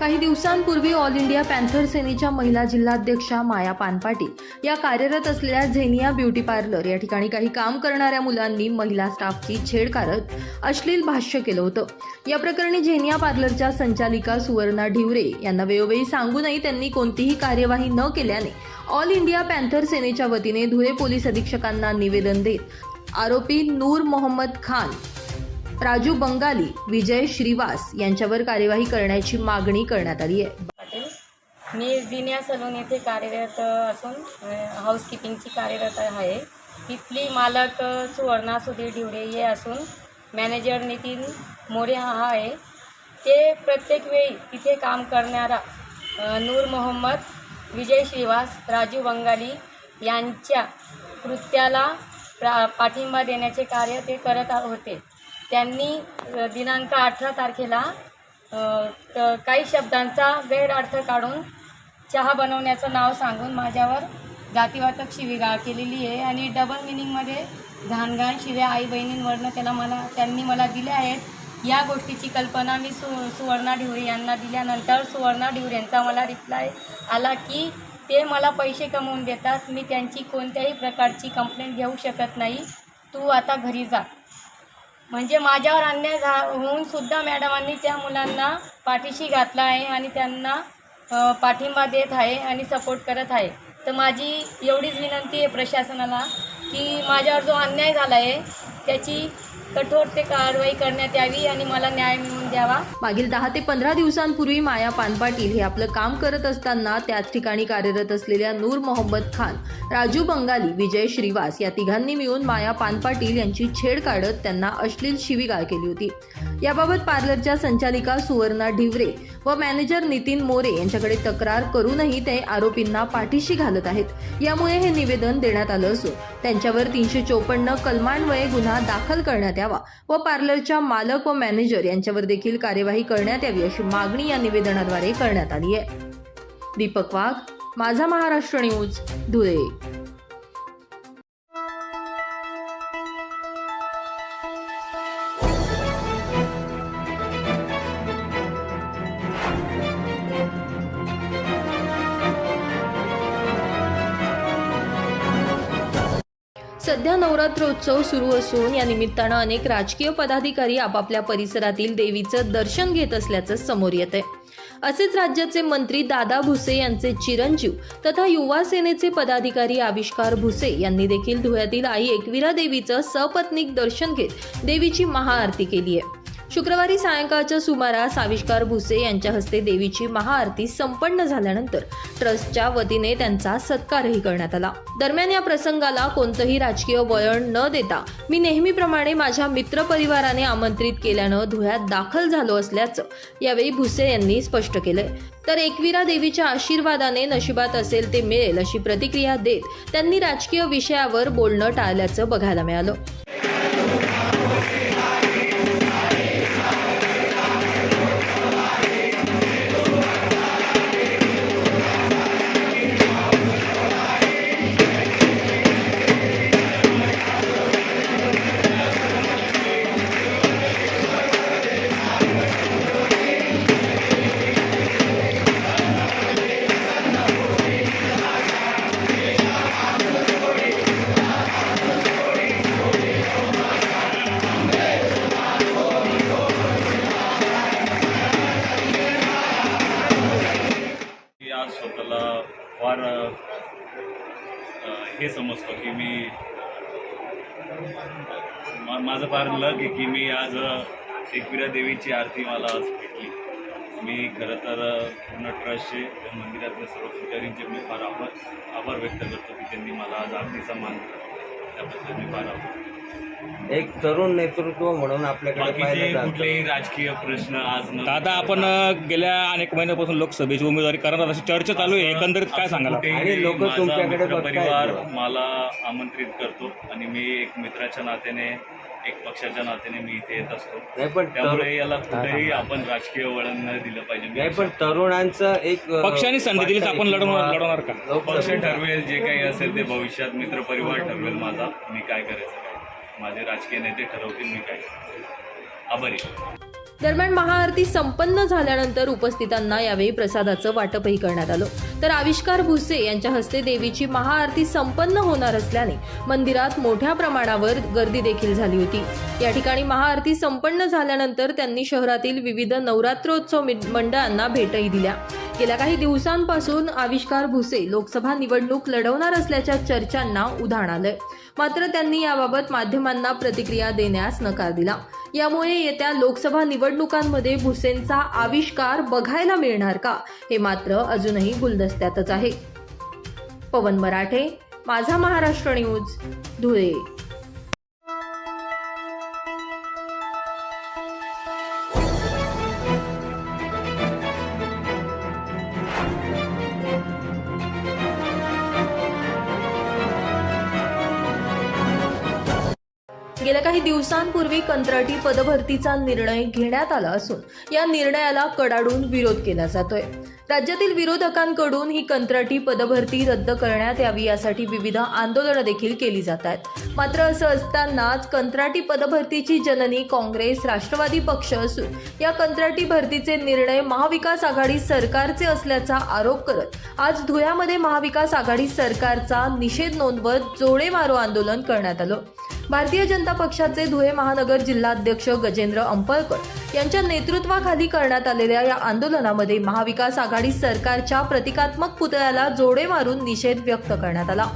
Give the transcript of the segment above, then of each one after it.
काही दिवसांपूर्वी all India panther सेनेच्या महिला जिल्हाध्यक्षा माया पानपाटील या कार्यरत असलेल्या झेनिया ब्युटी पार्लर या ठिकाणी काही काम करणाऱ्या मुलांनी महिला स्टाफची छेड करत अश्लील भाष्य केलं होतं। या प्रकरणी झेनिया पार्लरच्या संचालिका सुवर्णा ढिवरे यांना वेळोवेळी सांगूनही त्यांनी कोणतीही कार्यवाही न केल्याने ऑल इंडिया पॅन्थर सेनेच्या वतीने धुळे पोलीस अधीक्षकांना निवेदन देत आरोपी नूर मोहम्मद खान, राजू बंगाली, विजय श्रीवास यांच्यावर कार्यवाही करण्याची मागणी करण्यात आली आहे। मी झेनिया सलून येथे कार्यरत असून हाऊसकीपिंगची कार्यरत आहे। तिथली मालक सुवर्णा सुधीर ढिवरे हे असून मॅनेजर नितीन मोरे हा आहे। ते प्रत्येक वेळी तिथे काम करणारा नूर मोहम्मद, विजय श्रीवास, राजू बंगाली यांच्या कृत्याला पाठिंबा देण्याचे कार्य ते करत होते। त्यांनी दिनांक 18 तारखेला काही शब्दांचा गैरअर्थ काढून चहा बनवण्याचं नाव सांगून माझ्यावर जातीवाचक शिवीगाळ केलेली आहे आणि डबल मिनिंगमध्ये घाणघाण शिव्या आई बहिणींवरनं त्यांनी मला दिल्या आहेत। या गोष्टीची कल्पना मी सुवर्णा ढिवरे यांना दिल्यानंतर सुवर्णा ढिवरे यांचा मला रिप्लाय आला की ते मला पैसे कमवून देतात, मी त्यांची कोणत्याही प्रकारची कंप्लेंट घेऊ शकत नाही, तू आता घरी जा। म्हणजे माझ्यावर अन्याय होऊन सुद्धा मॅडमांनी त्या मुलांना पाठीशी घातला आहे आणि त्यांना पाठिंबा देत आहे आणि सपोर्ट करत आहे। तर माझी एवढीच विनंती आहे प्रशासनाला की माझ्यावर जो अन्याय झाला आहे त्याची कठोर ते कारवाई करण्यात यावी आणि मला न्याय मिळवून द्यावा। मागील 10 ते 15 दिवसांपूर्वी माया पानपाटील हे आपलं काम करत असताना त्याच ठिकाणी कार्यरत असलेल्या नूर मोहम्मद खान, राजू बंगाली, विजय श्रीवास या तिघांनी मिळून माया पानपाटील यांची छेड काढत त्यांना अश्लील शिवीगाळ केली होती। याबाबत पार्लरच्या संचालिका सुवर्णा ढिवरे व मॅनेजर नितीन मोरे यांच्याकडे तक्रार करूनही ते आरोपींना पाठीशी घालत आहेत। यामुळे हे निवेदन देण्यात आलं असून त्यांच्यावर 354 कलमान्वये गुन्हा दाखल करण्यात यावा व पार्लरच्या मालक व मॅनेजर यांच्यावर देखील कार्यवाही करण्यात यावी अशी मागणी या निवेदनाद्वारे करण्यात आली आहे। दीपक वाघ, माझा महाराष्ट्र न्यूज, धुळे। सध्या नवरात्रोत्सव सुरू असून या निमित्तानं अनेक राजकीय पदाधिकारी आपापल्या परिसरातील देवीचं दर्शन घेत असल्याचं समोर येत आहे। असेच राज्याचे मंत्री दादा भुसे यांचे चिरंजीव तथा युवा सेनेचे पदाधिकारी आविष्कार भुसे यांनी देखील धुळ्यातील आई एकविरा देवीचं सपत्नीक दर्शन घेत देवीची महाआरती केली आहे। शुक्रवारी सायंकाळच्या सुमारास आविष्कार भुसे यांच्या हस्ते देवीची महाआरती संपन्न झाल्यानंतर ट्रस्टच्या वतीने त्यांचा सत्कारही करण्यात आला। दरम्यान या प्रसंगाला कोणतंही राजकीय वळण न देता मी नेहमीप्रमाणे माझ्या मित्रपरिवाराने आमंत्रित केल्यानं धुळ्यात दाखल झालो असल्याचं यावेळी भुसे यांनी स्पष्ट केलंय। तर एकविरा देवीच्या आशीर्वादाने नशिबात असेल ते मिळेल अशी प्रतिक्रिया देत त्यांनी राजकीय विषयावर बोलणं टाळल्याचं बघायला मिळालं। स्वतःला फार हे समजतो की माझं फार लक आहे की मी आज एकविरा देवीची आरती मला आज भेटली। मी खरं तर पूर्ण ट्रस्टचे मंदिरातल्या सर्व पुजारींचे मी फार आभार व्यक्त करतो की त्यांनी मला आज आरतीचा मान दिला, त्याबद्दल मी फार आभार। एक तरुण नेतृत्व म्हणून आपल्याकडे कुठलेही राजकीय प्रश्न आज दादा, आपण गेल्या अनेक महिन्यापासून लोकसभेची उमेदवारी करणार अशी चर्चा चालू आहे, एकंदरीत काय सांगाल? आणि लोक तुमच्याकडे परिवार मला आमंत्रित करतो आणि मी एक मित्राच्या नात्याने, एक पक्षाच्या नात्याने मी इथे येत असतो। त्यामुळे याला कुठेही आपण राजकीय वळण न दिलं पाहिजे। नाही, पण तरुणांचं एक पक्षाने संधी दिली तर आपण लढवणार का? पक्ष ठरवेल, जे काही असेल ते भविष्यात मित्रपरिवार ठरवेल माझा मी काय करायचं, माझे राजकीय नेते ठरवतील मी काय। आभारी। दरम्यान महाआरती संपन्न झाल्यानंतर उपस्थितांना यावेळी प्रसादाचं वाटपही करण्यात आलं. तर आविष्कार भुसे यांच्या हस्ते देवीची महाआरती संपन्न होणार असल्याने मंदिरात मोठ्या प्रमाणावर गर्दी देखील झाली होती. या ठिकाणी महाआरती संपन्न झाल्यानंतर त्यांनी शहरातील विविध नवरात्रोत्सव मंडळांना भेटही दिल्या. गेल्या काही दिवसांपासून आविष्कार भुसे लोकसभा निवडणूक लढवणार असल्याच्या चर्चांना उधाण आलंय. मात्र त्यांनी याबाबत माध्यमांना प्रतिक्रिया देण्यास नकार दिला. यामुळे येत्या लोकसभा निवडणुकांमध्ये भुसेंचा आविष्कार बघायला मिळणार का, हे मात्र अजूनही गुलदस्त्यातच आहे. पवन मराठे, माझा महाराष्ट्र न्यूज, धुळे. गेल्या काही दिवसांपूर्वी कंत्राटी पदभरतीचा निर्णय घेण्यात आला असून या निर्णयाला कडाडून विरोध केला जातोय. राज्यातील विरोधकांकडून ही कंत्राटी पदभरती रद्द करण्यात यावी यासाठी विविध आंदोलनं देखील केली जात आहेत. मात्र असं असतानाच कंत्राटी पदभरतीची जननी काँग्रेस राष्ट्रवादी पक्ष असून या कंत्राटी भरतीचे निर्णय महाविकास आघाडी सरकारचे असल्याचा आरोप करत आज धुळ्यामध्ये महाविकास आघाडी सरकारचा निषेध नोंदवत जोडे मारो आंदोलन करण्यात आलं. भारतीय जनता पक्षाचे धुळे महानगर जिल्हाध्यक्ष गजेंद्र अंपळकर यांच्या नेतृत्वाखाली करण्यात आलेल्या या आंदोलनामध्ये महाविकास आघाडी सरकारच्या प्रतिकात्मक पुतळ्याला जोडे मारून निषेध व्यक्त करण्यात आला.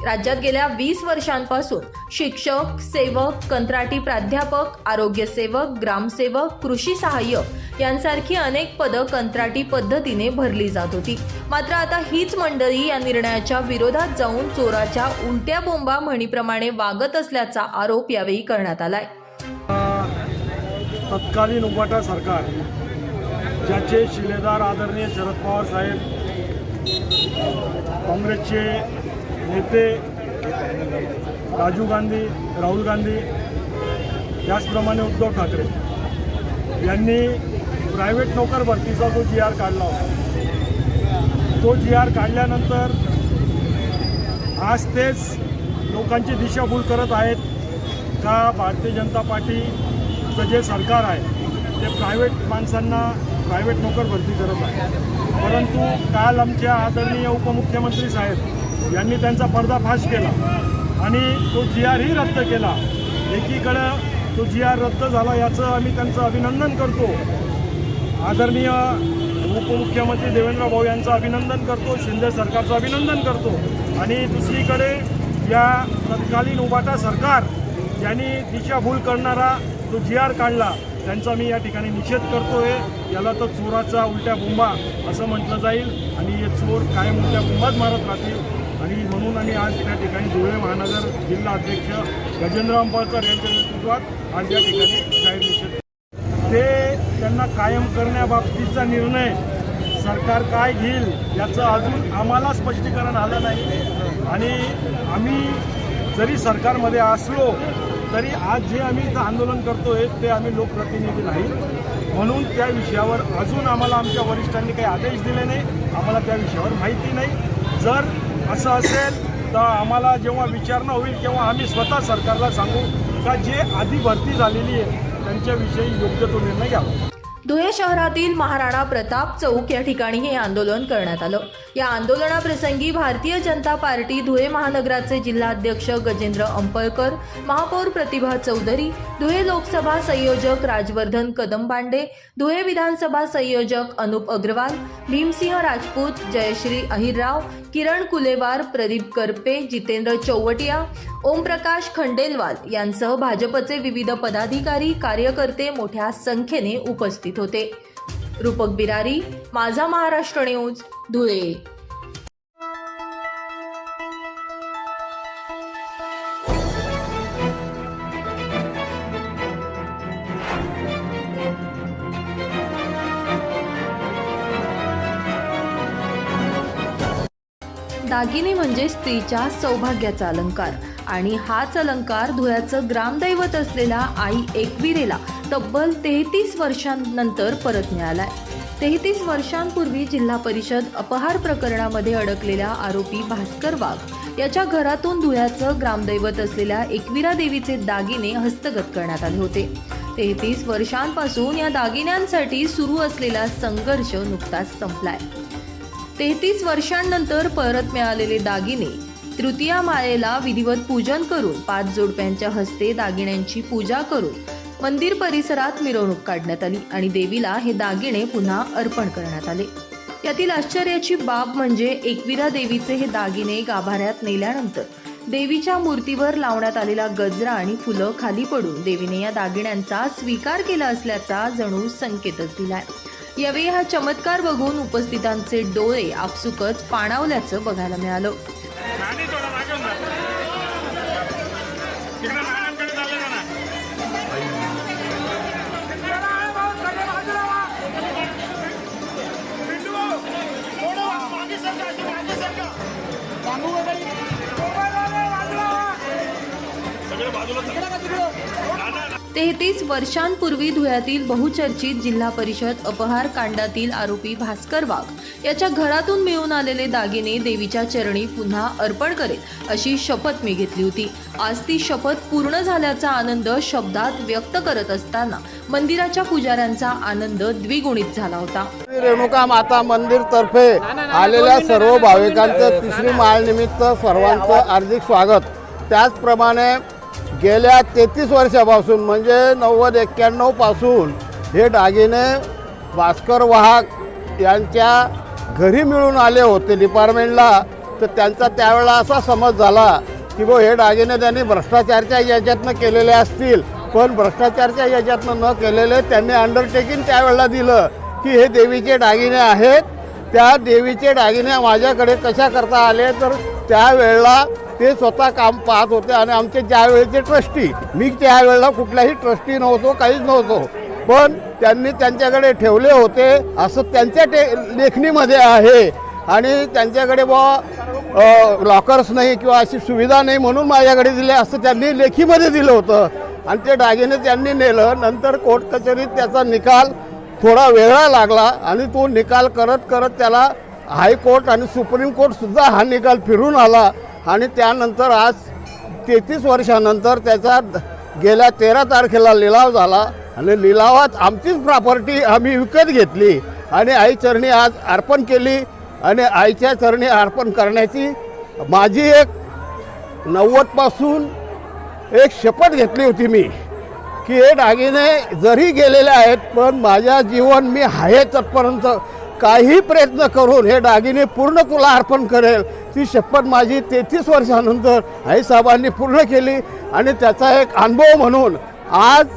राज्यात गेल्या 20 वर्षांपासून शिक्षक, सेवक, कंत्राटी प्राध्यापक, आरोग्य सेवक, ग्रामसेवक, कृषी सहाय्यक यांसारखी अनेक पदं कंत्राटी पद्धतीने भरली जात होती. मात्र आता हीच मंडळी या निर्णयाच्या विरोधात जाऊन चोराच्या उलट्या बोंबा म्हणीप्रमाणे वागत असल्याचा आरोप यावेळी करण्यात आलाय. तत्कालीन उभाटा सरकार, ज्याचे शिलेदार आदरणीय शरद पवार साहेब, काँग्रेसचे नेते राजीव गांधी, राहुल गांधी, त्याचप्रमाणे उद्धव ठाकरे यांनी प्रायव्हेट नोकर भरतीचा जो GR काढला होता, तो GR काढल्यानंतर आज तेच लोकांची दिशाभूल करत आहेत का भारतीय जनता पार्टीचं जे सरकार आहे ते प्रायव्हेट माणसांना प्रायव्हेट नोकर भरती करत आहे. परंतु काल आमच्या आदरणीय उपमुख्यमंत्री साहेब यांनी त्यांचा पर्दाफाश केला आणि तो GR ही रद्द केला. एकीकडं तो GR रद्द झाला याचं आम्ही त्यांचं अभिनंदन करतो, आदरणीय उपमुख्यमंत्री देवेंद्र भाऊ यांचं अभिनंदन करतो, शिंदे सरकारचं अभिनंदन करतो. आणि दुसरीकडे या तत्कालीन उभाटा सरकार यांनी दिशाभूल करणारा तो GR काढला, त्यांचा मी या ठिकाणी निषेध करतोय. याला तर चोराचा उलट्या बोंबा असं म्हटलं जाईल आणि हे चोर कायम उलट्या बोंबाच मारत राहतील. आणि म्हणून आम्ही आज त्या ठिकाणी धुळे महानगर जिल्हा अध्यक्ष गजेंद्र अंपळकर यांच्या नेतृत्वात आज या ठिकाणी जाहीर निषेध. ते त्यांना कायम करण्याबाबतीचा निर्णय सरकार काय घेईल याचं अजून आम्हाला स्पष्टीकरण आलं नाही. आणि आम्ही जरी सरकारमध्ये असलो तरी आज जे आम्ही इथं आंदोलन करतोय ते आम्ही लोकप्रतिनिधी नाही, म्हणून त्या विषयावर अजून आम्हाला आमच्या वरिष्ठांनी काही आदेश दिले नाही, आम्हाला त्या विषयावर माहिती नाही. जर असं असेल तर आम्हाला जेव्हा विचारणा होईल तेव्हा आम्ही स्वतः सरकारला सांगू का जे आधी भरती झालेली आहे त्यांच्याविषयी योग्य तो निर्णय घ्यावा. धुळे शहरातील महाराणा प्रताप चौक या ठिकाणी हे आंदोलन करण्यात आलं. या आंदोलनाप्रसंगी भारतीय जनता पार्टी धुळे महानगराचे जिल्हाध्यक्ष गजेंद्र अंपळकर, महापौर प्रतिभा चौधरी, धुळे लोकसभा संयोजक राजवर्धन कदमबांडे, धुळे विधानसभा संयोजक अनुप अग्रवाल, भीमसिंह राजपूत, जयश्री अहिरराव, किरण कुलेवार, प्रदीप करपे, जितेंद्र चौवटिया, ओमप्रकाश खंडेलवाल यांसह भाजपचे विविध पदाधिकारी, कार्यकर्ते मोठ्या संख्येने उपस्थित होते. रूपक बिरारी, माझा महाराष्ट्र न्यूज, धुळे. दागिने म्हणजे स्त्रीच्या सौभाग्याचा अलंकार आणि हाच अलंकार धुळ्याचं ग्रामदैवत असलेल्या आई एकविरेला तब्बल 33 वर्षांनंतर परत मिळालाय. 33 वर्षांपूर्वी जिल्हा परिषद अपहार प्रकरणामध्ये अडकलेल्या आरोपी भास्कर वाघ याच्या घरातून धुळ्याचं ग्रामदैवत असलेल्या एकविरा देवीचे दागिने हस्तगत करण्यात आले होते. 33 वर्षांपासून या दागिन्यांसाठी सुरू असलेला संघर्ष नुकताच संपलाय. 33 वर्षांनंतर परत मिळालेले दागिने तृतीया माळेला विधिवत पूजन करून 5 जोडप्यांच्या हस्ते दागिन्यांची पूजा करून मंदिर परिसरात मिरवणूक काढण्यात आली आणि देवीला हे दागिने पुन्हा अर्पण करण्यात आले. यातील आश्चर्याची बाब म्हणजे एकविरा देवीचे हे दागिने गाभाऱ्यात नेल्यानंतर देवीच्या मूर्तीवर लावण्यात आलेला गजरा आणि फुलं खाली पडून देवीने या दागिन्यांचा स्वीकार केला असल्याचा जणू संकेतच दिलाय. यावेळी हा चमत्कार बघून उपस्थितांचे डोळे आपसुकच पाणावल्याचं बघायला मिळालं. ते 33 वर्षांपूर्वी धुळ्यातील बहुचर्चित जिल्हा परिषद अपहार कांडातील आरोपी भास्कर वाघ याच्या घरातून मिळून आलेले दागिने देवीच्या चरणी पुन्हा अर्पण करेल अशी शपथ मी घेतली होती. आज ती शपथ पूर्ण झाल्याचा आनंद शब्दात व्यक्त करत असताना मंदिराच्या पुजाऱ्यांचा आनंद द्विगुणित झाला होता. रेणुका माता मंदिर तर्फे आलेल्या सर्व भाविकांचं तिसरी माळ निमित्त सर्वांचं हार्दिक स्वागत. त्याचप्रमाणे गेल्या 33 वर्षापासून म्हणजे 90-91 पासून हे दागिने भास्कर वाघ यांच्या घरी मिळून आले होते डिपार्टमेंटला. तर त्यांचा त्यावेळेला असा समज झाला की हे दागिने त्यांनी भ्रष्टाचारच्या याच्यातनं केलेले असतील, पण भ्रष्टाचारच्या याच्यातनं न केलेले त्यांनी अंडरटेकिंग त्यावेळेला दिलं की हे देवीचे दागिने आहेत. त्या देवीचे दागिने माझ्याकडे कशा करता आले तर त्यावेळेला ते स्वतः काम पाहत होते आणि आमचे ज्यावेळेचे ट्रस्टी, मी त्यावेळेला कुठलाही ट्रस्टी नव्हतो, काहीच नव्हतो, पण त्यांनी त्यांच्याकडे ठेवले होते असं त्यांच्या लेखणीमध्ये आहे. आणि त्यांच्याकडे लॉकर्स नाही किंवा अशी सुविधा नाही म्हणून माझ्याकडे दिले असं त्यांनी लेखीमध्ये दिलं होतं. आणि ते दागिने त्यांनी नेलं. नंतर कोर्ट कचेरीत त्याचा निकाल थोडा वेगळा लागला आणि तो निकाल करत करत त्याला हायकोर्ट आणि सुप्रीम कोर्टसुद्धा हा निकाल फिरून आला. आणि त्यानंतर आज 33 वर्षानंतर त्याचा गेल्या 13 तारखेला लिलाव झाला आणि लिलावात आमचीच प्रॉपर्टी आम्ही विकत घेतली आणि आई चरणी आज अर्पण केली. आणि आईच्या चरणी अर्पण करण्याची माझी एक 90 पासून एक शपथ घेतली होती मी की हे दागिने जरी गेलेले आहेत पण माझ्या जीवन मी आहे तत्पर्यंत काही प्रयत्न करून हे दागिने पूर्ण तुला अर्पण करेल. ती शपथ माझी 33 वर्षानंतर आईसाहेबांनी पूर्ण केली. आणि त्याचा एक अनुभव म्हणून आज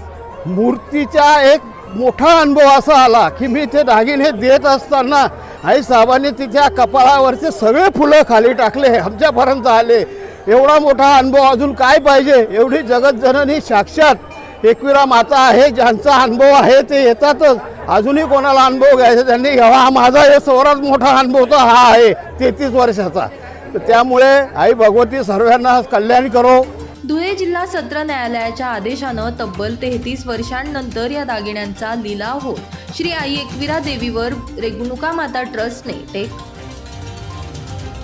मूर्तीचा एक मोठा अनुभव असा आला की मी ते दागिने देत असताना आईसाहेबांनी तिच्या कपाळावरचे सगळे फुलं खाली टाकले, आमच्यापर्यंत आले. एवढा मोठा अनुभव अजून काय पाहिजे. एवढी जगतजननी साक्षात एकविरा माता आहे, ज्यांचा अनुभव आहे ते येतातच. अजूनही कोणाला अनुभव घ्यायचा त्यांनी घ्यावा. हा माझा हे सर्वात मोठा अनुभव तर हा आहे 33 वर्षाचा. तर त्यामुळे आई भगवती सर्वांना कल्याण करो. धुळे जिल्हा सत्र न्यायालयाच्या आदेशानं तब्बल 33 वर्षांनंतर या दागिन्यांचा लिलाव होत श्री आई एकविरा देवीवर रेणुका माता ट्रस्टने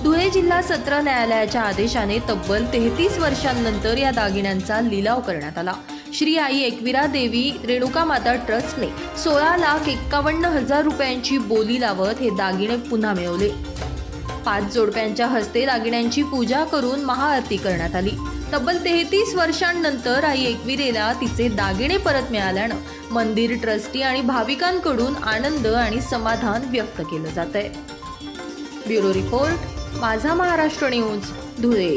धुळे जिल्हा सत्र न्यायालयाच्या आदेशाने तब्बल 33 वर्षांनंतर या दागिन्यांचा लिलाव करण्यात आला. श्री आई एकविरा देवी रेणुका माता ट्रस्टने 16,51,000 रुपयांची बोली लावत हे दागिने पुन्हा मिळवले. 5 जोडप्यांच्या हस्ते दागिन्यांची पूजा करून महाआरती करण्यात आली. तब्बल 33 वर्षांनंतर आई एकविरेला तिचे दागिने परत मिळाल्यानं मंदिर ट्रस्टी आणि भाविकांकडून आनंद आणि समाधान व्यक्त केलं जात आहे. ब्युरो रिपोर्ट, माझा महाराष्ट्र न्यूज, धुळे.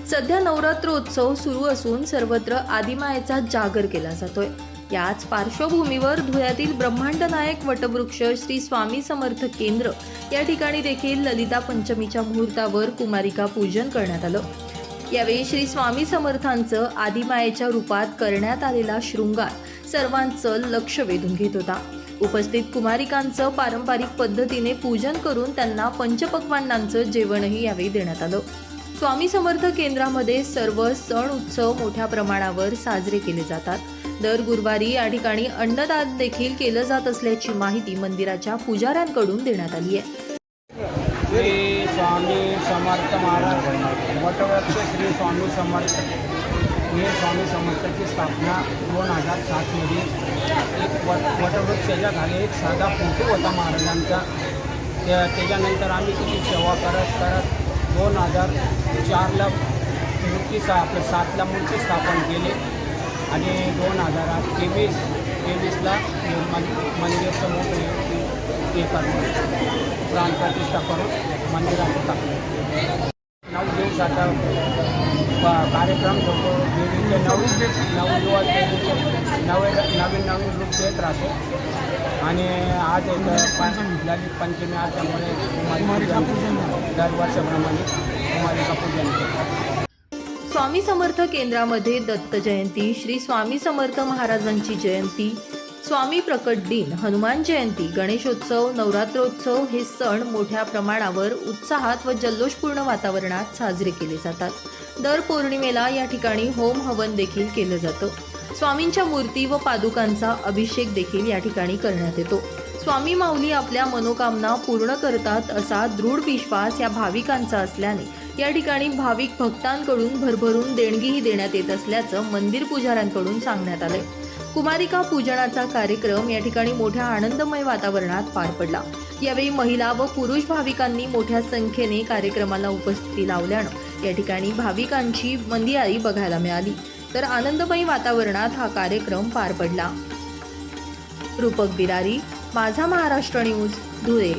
सध्या नवरात्रोत्सव सुरू असून सर्वत्र आदिमायेचा जागर केला जातोय. याच पार्श्वभूमीवर धुळ्यातील ब्रह्मांड नायक वटवृक्ष श्री स्वामी समर्थ केंद्र या ठिकाणी देखील ललिता पंचमीच्या मुहूर्तावर कुमारिका पूजन करण्यात आलं. यावेळी श्री स्वामी समर्थांचं आदिमायेच्या रूपात करण्यात आलेला शृंगार सर्वांचं लक्ष वेधून घेत होता. उपस्थित कुमारिकांचं पारंपरिक पद्धतीने पूजन करून त्यांना पंचपक्वान्नांचं जेवणही यावेळी देण्यात आलं. स्वामी समर्थ केंद्रामध्ये सर्व सण उत्सव मोठ्या प्रमाणावर साजरे केले जातात. दर गुरुवारी या ठिकाणी अन्नदान देखील केलं जात असल्याची माहिती मंदिराच्या पुजाऱ्यांकडून देण्यात आली आहे. श्री स्वामी समर्थ महाराज वटवृक्ष श्री स्वामी समर्थ हे स्वामी समर्थाची स्थापना 2007मध्ये एक वटवृक्षाच्या खाली एक साधा फोटो होता महाराजांचा. त्याच्यानंतर आम्ही तिची सेवा करत 2004ला आपल्या 7ला मूर्ती स्थापन केली आणि 2023ला मंदिरचं मोठं हे करून प्राणप्रतिष्ठा करून मंदिरात टाकलं. 9 दिवसाचा कार्यक्रम होतो. देवीचे 9 दिवस देवीचे नवीन रूप देत राहतो आणि आज एक ललित पंचमी असल्यामुळे कुमारिका पूजन दरवर्षाप्रमाणे कुमारिका पूजन होतं. स्वामी समर्थ केंद्रामध्ये दत्त जयंती, श्री स्वामी समर्थ महाराजांची जयंती, स्वामी प्रकट दिन, हनुमान जयंती, गणेशोत्सव, नवरात्रोत्सव हे सण मोठ्या प्रमाणावर उत्साहात व जल्लोषपूर्ण वातावरणात साजरे केले जातात. दर पौर्णिमेला या ठिकाणी होम हवन देखील केलं जातं. स्वामींच्या मूर्ती व पादुकांचा अभिषेक देखील या ठिकाणी करण्यात येतो. स्वामी माऊली आपल्या मनोकामना पूर्ण करतात असा दृढ विश्वास या भाविकांचा असल्याने या ठिकाणी भाविक भक्तांकडून भरभरून देणगीही देण्यात येत असल्याचं मंदिर पुजाऱ्यांकडून सांगण्यात आलंय. कुमारिका पूजनाचा कार्यक्रम या ठिकाणी मोठ्या आनंदमय वातावरणात पार पडला. यावेळी महिला व पुरुष भाविकांनी मोठ्या संख्येने कार्यक्रमाला उपस्थिती लावल्यानं या ठिकाणी भाविकांची मंदिराई बघायला मिळाली. तर आनंदमयी वातावरणात हा कार्यक्रम पार पडला. रूपक बिरारी, माझा महाराष्ट्र न्यूज, धुळे.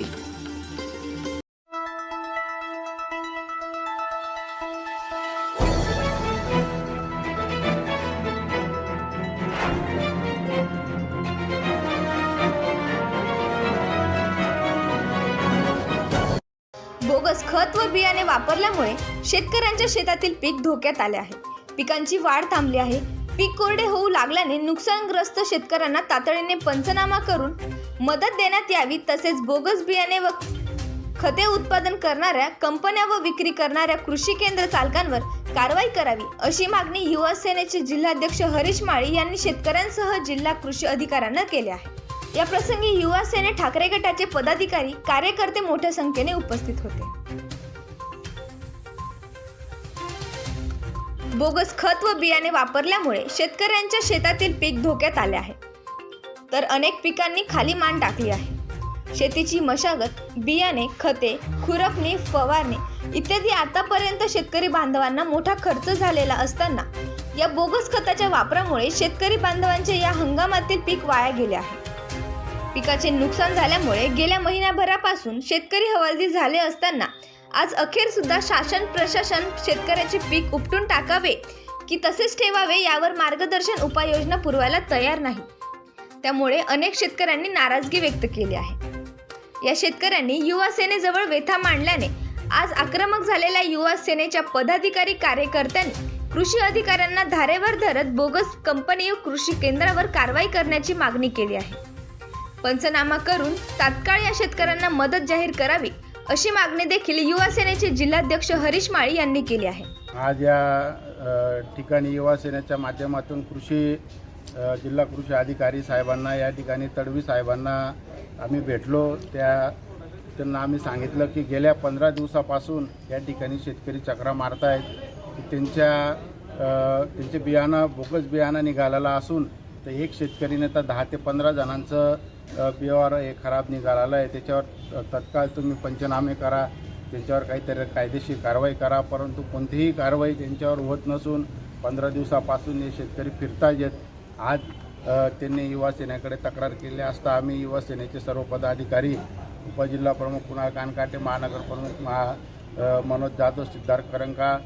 बोगस खत व बियाणे वापरल्यामुळे शेतकऱ्यांच्या शेतातील पीक धोक्यात आले आहे. पिकांची वाढ थांबली आहे. पीक कोरडे होऊ लागल्याने नुकसानग्रस्त शेतकऱ्यांना तातडीने पंचनामा करून मदत देण्यात यावी. तसेच बोगस बियाणे व खते उत्पादन करणाऱ्या कंपन्या व विक्री करणाऱ्या कृषी केंद्र चालकांवर कारवाई करावी अशी मागणी युवा सेनेचे जिल्हाध्यक्ष हरीश माळी यांनी शेतकऱ्यांसह जिल्हा कृषी अधिकाऱ्यांना केली आहे. या प्रसंगी युवा सेने ठाकरे गटाचे पदाधिकारी कार्यकर्ते मोठ्या संख्येने उपस्थित होते. बोगस खत व बियाणे वापरल्यामुळे शेतकऱ्यांच्या शेतातील पीक धोक्यात आले आहे. तर अनेक पिकांनी खाली मान टाकली आहे. शेतीची मशागत, बियाणे, खते, खुरपणी, फवारणी इत्यादी आतापर्यंत शेतकरी बांधवांना मोठा खर्च झालेला असताना या बोगस खताच्या वापरामुळे शेतकरी बांधवांचे या हंगामातील पीक वाया गेले आहे. पिकाचे नुकसान झाल्यामुळे गेल्या महिन्याभरापासून शेतकरी हवालदिल झाले असताना आज अखेर सुद्धा शासन प्रशासन शेतकऱ्याचे पीक उपटून टाकावे की तसेच ठेवावे यावर मार्गदर्शन उपाययोजना पुरवायला तयार नाही. त्यामुळे अनेक शेतकऱ्यांनी नाराजगी व्यक्त केली आहे. या शेतकऱ्यांनी युवा सेनेजवळ व्यथा मांडल्याने आज आक्रमक झालेल्या युवा सेनेच्या पदाधिकारी कार्यकर्त्यांनी कृषी अधिकाऱ्यांना धारेवर धरत बोगस कंपनी व कृषी केंद्रावर कारवाई करण्याची मागणी केली आहे. पंचनामा करून तात्काळ या शेतकऱ्यांना मदत जाहीर करावी अशी मागणी देखील युवा सेनेचे जिल्हाध्यक्ष हरीश माळी यांनी केली आहे. आज या ठिकाणी युवा सेनेच्या माध्यमातून जिल्हा कृषी अधिकारी साहेबांना या ठिकाणी तडवी साहेबांना आम्ही भेटलो. त्यांना आम्ही सांगितलं की गेल्या 15 दिवसापासून या ठिकाणी शेतकरी चक्रा मारत आहेत की त्यांचे बियाणं बोगस बियाणं निघालेलं असून तर एक शेतकरीने तर 10 ते 15 जणांचं बियाणं हे खराब निघालेलं आहे. त्याच्यावर तत्काळ तुम्ही पंचनामे करा, त्यांच्यावर काहीतरी कायदेशीर कारवाई करा. परंतु कोणतीही कारवाई त्यांच्यावर होत नसून 15 दिवसापासून हे शेतकरी फिरताच येत. आज त्यांनी युवा सेनेकडे तक्रार केली असता आम्ही युवा सेनेचे सर्व पदाधिकारी, उपजिल्हा प्रमुख कुणाल कानकाटे, महानगर प्रमुख मनोज जाधव, सिद्धार्थ करंका,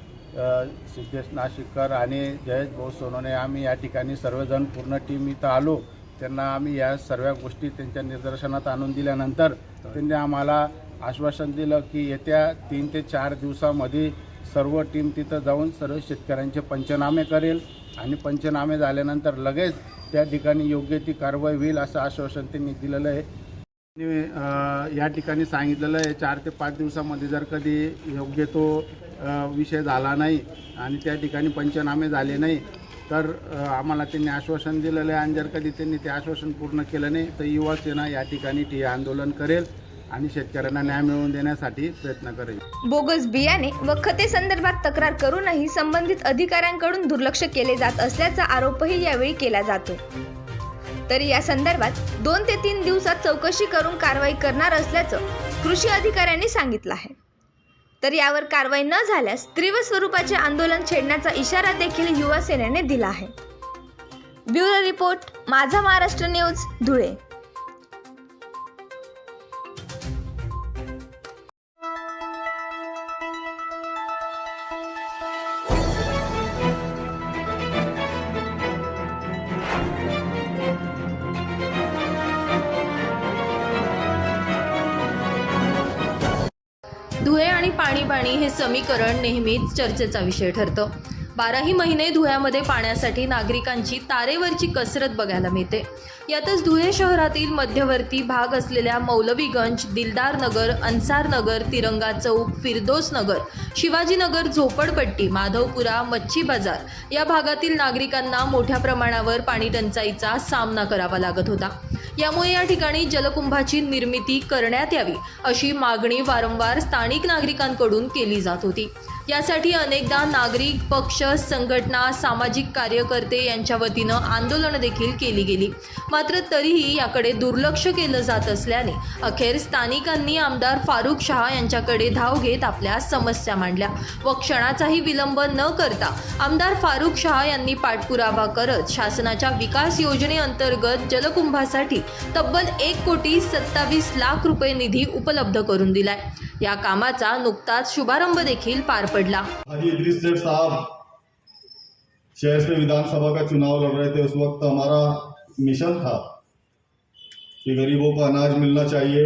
सिद्धेश नाशिककर आणि जयेश भाऊ सोनोने आम्ही या ठिकाणी सर्वजण पूर्ण टीम इथं आलो. त्यांना आम्ही या सर्व गोष्टी त्यांच्या निदर्शनात आणून दिल्यानंतर त्यांनी आम्हाला आश्वासन दिलं की येत्या 3 ते 4 दिवसामध्ये सर्व टीम तिथं जाऊन सर्व शेतकऱ्यांचे पंचनामे करेल आणि पंचनामे झाल्यानंतर लगेच त्या ठिकाणी योग्य ती कारवाई होईल असं आश्वासन त्यांनी दिलेलं आहे. या ठिकाणी सांगितलेलं आहे 4 ते 5 दिवसामध्ये जर कधी योग्य तो विषय झाला नाही आणि त्या ठिकाणी पंचनामे झाले नाही तर आम्हाला त्यांनी आश्वासन दिलेलं आहे आणि जर कधी त्यांनी ते आश्वासन पूर्ण केलं नाही तर युवा सेना या ठिकाणी ठिय्या आंदोलन करेल आणि शेतकऱ्यांना न्याय मिळवून देण्यासाठी प्रयत्न करेल. बोगस बियाणे व खते संदर्भात तक्रार करूनही संबंधित अधिकाऱ्यांकडून दुर्लक्ष केले जात असल्याचा आरोपही यावेळी केला जातो. तरी या संदर्भात 2 ते 3 दिवसात चौकशी करून कारवाई करणार असल्याचं कृषी अधिकाऱ्यांनी सांगितलं आहे. तर यावर कारवाई न झाल्यास तीव्र स्वरूपाचे आंदोलन छेडण्याचा इशारा देखील युवा सेनेने दिला आहे. ब्युरो रिपोर्ट, माझा महाराष्ट्र न्यूज, धुळे. धुळे आणि पाणी पाणी हे समीकरण नेहमीच चर्चेचा विषय ठरतं. 12ही महिने धुळ्यामध्ये पाण्यासाठी नागरिकांची तारेवरची कसरत बघायला मिळते. यातच धुळे शहरातील मध्यवर्ती भाग असलेल्या मौलवीगंज, दिलदार नगर, अन्सार नगर, तिरंगा चौक, फिरदोस नगर, शिवाजीनगर, झोपडपट्टी, माधवपुरा, मच्छी बाजार या भागातील नागरिकांना मोठ्या प्रमाणावर पाणी टंचाईचा सामना करावा लागत होता. यामुळे या ठिकाणी जलकुंभाची निर्मिती करण्यात यावी अशी मागणी वारंवार स्थानिक नागरिकांकडून केली जात होती. यासाठी अनेकदा नागरिक, पक्ष, संघटना, सामाजिक कार्यकर्ते यांच्या वतीनं आंदोलनं देखील केली गेली. मात्र तरीही याकडे दुर्लक्ष केलं जात असल्याने अखेर स्थानिकांनी आमदार फारुख शाह यांच्याकडे धाव घेत आपल्या समस्या मांडल्या व क्षणाचाही विलंब न करता आमदार फारुख शाह यांनी पाठपुरावा करत शासनाच्या विकास योजनेअंतर्गत जलकुंभासाठी तब्बल 1,27,00,000 रुपये निधी उपलब्ध करून दिलाय. या कामाचा नुकताच शुभारंभ देखील पार पडला. हाजी इदरीस सेठ साहब शहर से विधानसभा का चुनाव लड़ रहे थे. उस वक्त हमारा मिशन था कि गरीबों को अनाज मिलना चाहिए,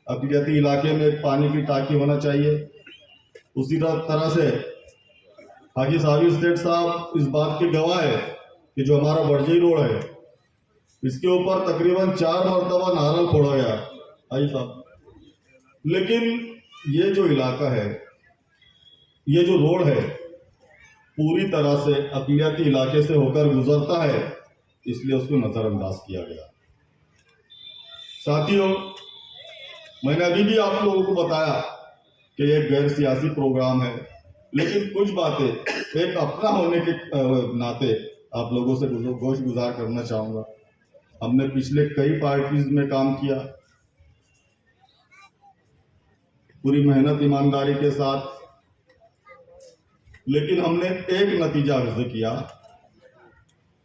अकलियती इलाके में पानी की टांकी होना चाहिए. उसी तरह से हाजी साबिर सेठ साहब इस बात के गवाह है कि जो हमारा बड़जई रोड है इसके ऊपर तकरीबन 4 मरतबा नारल फोड़ा गया हाजी साहब. लेकिन ये जो इलाका है, ये जो रोड है पूरी तरह से अकलियती इलाके से होकर गुजरता है, इसलिए उसको नज़रअंदाज किया गया. साथियों, मैंने अभी भी आप लोगों को बताया कि एक गैर सियासी प्रोग्राम है, लेकिन कुछ बातें एक अपना होने के नाते आप लोगों से गोश गुजार करना चाहूँगा. हमने पिछले कई पार्टीज में काम किया, पूरी मेहनत ईमानदारी के साथ, लेकिन हमने एक नतीजा अर्ज किया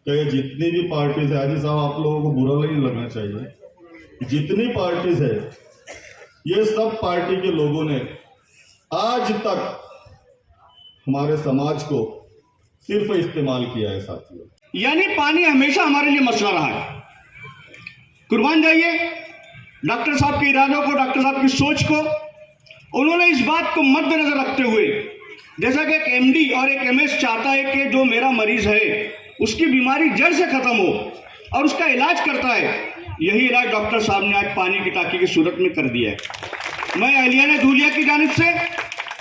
कि जितनी भी पार्टीज है, हाजी साहब आप लोगों को बुरा नहीं लगना चाहिए, जितनी पार्टीज है ये सब पार्टी के लोगों ने आज तक हमारे समाज को सिर्फ इस्तेमाल किया है. साथियों, यानी पानी हमेशा हमारे लिए मसला रहा है. कुर्बान जाइए डॉक्टर साहब के इरादों को, डॉक्टर साहब की सोच को. उन्होंने इस बात को मद्देनजर रखते हुए, जैसा कि एक एमडी और एक एमएस चाहता है कि जो मेरा मरीज है उसकी बीमारी जड़ से खत्म हो और उसका इलाज करता है, यही इलाज डॉक्टर साहब ने आज पानी की टांकी की सूरत में कर दिया है. मैं अहलियाने धुलिया की जानिब से,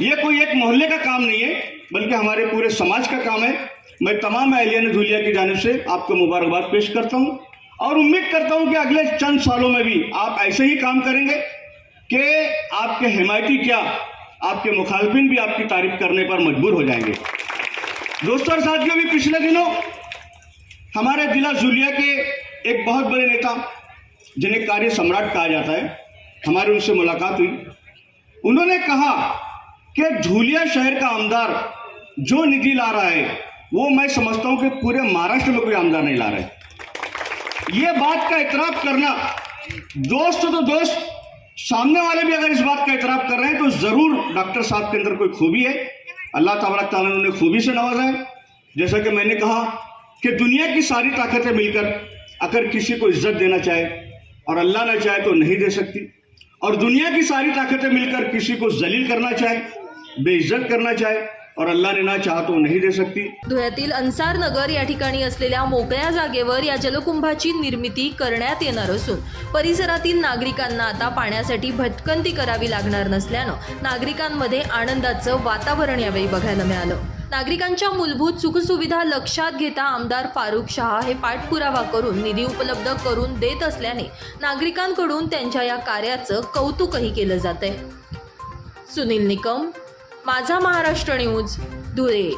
ये कोई एक मोहल्ले का काम नहीं है बल्कि हमारे पूरे समाज का काम है. मैं तमाम अहलियाने धुलिया की जानिब से आपको मुबारकबाद पेश करता हूँ और उम्मीद करता हूँ कि अगले चंद सालों में भी आप ऐसे ही काम करेंगे कि आपके हिमायती क्या, आपके मुखालफिन भी आपकी तारीफ करने पर मजबूर हो जाएंगे. दोस्तों और साथियों, भी पिछले दिनों हमारे जिला धुलिया के एक बहुत बड़े नेता जिन्हें कार्य सम्राट कहा जाता है, हमारी उनसे मुलाकात हुई. उन्होंने कहा कि धुलिया शहर का आमदार जो निधि ला रहा है वो मैं समझता हूं कि पूरे महाराष्ट्र में कोई आमदार नहीं ला रहा है. ये बात का इतराफ करना, दोस्त तो दोस्त, सामने वाले भी अगर इस बात का इतराफ कर रहे हैं तो जरूर डॉक्टर साहब के अंदर कोई खूबी है. अल्लाह तबारक तआला ने उन्हें खूबी से नवाजा है. जैसा कि मैंने कहा कि दुनिया की सारी ताकतें मिलकर अगर किसी को इज्जत देना चाहे और अल्लाह ना चाहे तो नहीं दे सकती, और दुनिया की सारी ताकतें मिलकर किसी को जलील करना चाहे, बेइज्जत करना चाहे और अल्लाह ने ना चाहा तो नहीं दे सकती। धुळ्यातील अन्सार नगर या ठिकाणी असलेल्या मोकळ्या जागेवर या जलकुंभाची निर्मिती करण्यात येणार असून परिसरातील नागरिकांना आता पाण्यासाठी भटकंती करावी लागणार नसल्यानं नागरिकांमध्ये आनंदाचं वातावरण यावेळी बघायला मिळालं। नागरिकांच्या मूलभूत सुखसुविधा लक्षात घेता आमदार फारुख शहा हे पाठपुरावा करून निधी उपलब्ध करून देत असल्याने नागरिकांकडून त्यांच्या या कार्याचं कौतुकही केलं जातंय। सुनील निकम, माझा महाराष्ट्र न्यूज, धुळे।